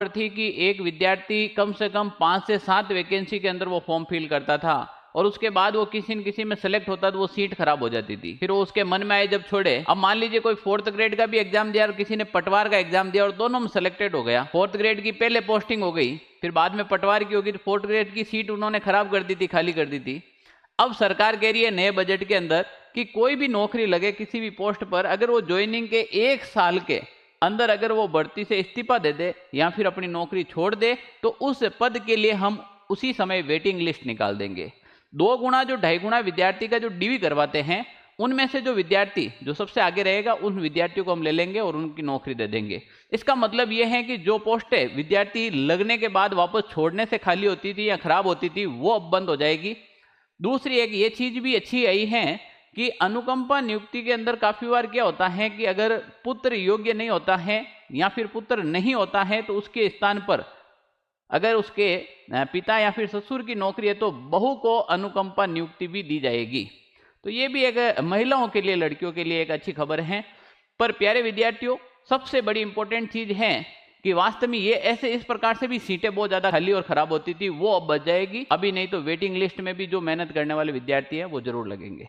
थी कि एक विद्यार्थी कम से कम 5 से 7 वैकेंसी के अंदर वो फॉर्म फिल करता था और उसके बाद वो किसी न किसी में सेलेक्ट होता तो वो सीट खराब हो जाती थी। फिर वो उसके मन में आए जब छोड़े। अब मान लीजिए कोई 4th ग्रेड का भी एग्जाम दिया और किसी ने पटवार का एग्जाम दिया और दोनों में सेलेक्टेड हो गया। 4th ग्रेड की पहले पोस्टिंग हो गई, फिर बाद में पटवार की होगी, 4th ग्रेड की सीट उन्होंने खराब कर दी थी, खाली कर दी थी। अब सरकार कह रही है नए बजट के अंदर कि कोई भी नौकरी लगे किसी भी पोस्ट पर, अगर वो ज्वाइनिंग के 1 साल के अंदर अगर वो भर्ती से इस्तीफा दे दे या फिर अपनी नौकरी छोड़ दे तो उस पद के लिए हम उसी समय वेटिंग लिस्ट निकाल देंगे। 2 गुना जो 2.5 गुना विद्यार्थी का जो डीवी करवाते हैं, उनमें से जो विद्यार्थी जो सबसे आगे रहेगा उन विद्यार्थियों को हम ले लेंगे और उनकी नौकरी दे देंगे। इसका मतलब यह है कि जो पोस्टें विद्यार्थी लगने के बाद वापस छोड़ने से खाली होती थी या खराब होती थी वो अब बंद हो जाएगी। दूसरी एक ये चीज भी अच्छी आई है कि अनुकंपा नियुक्ति के अंदर काफी बार क्या होता है कि अगर पुत्र योग्य नहीं होता है या फिर पुत्र नहीं होता है तो उसके स्थान पर अगर उसके पिता या फिर ससुर की नौकरी है तो बहू को अनुकंपा नियुक्ति भी दी जाएगी। तो ये भी एक महिलाओं के लिए, लड़कियों के लिए एक अच्छी खबर है। पर प्यारे विद्यार्थियों, सबसे बड़ी इंपॉर्टेंट चीज है कि वास्तव में ये ऐसे इस प्रकार से भी सीटें बहुत ज्यादा खाली और खराब होती थी वो अब बच जाएगी। अभी नहीं तो वेटिंग लिस्ट में भी जो मेहनत करने वाले विद्यार्थी हैं वो जरूर लगेंगे।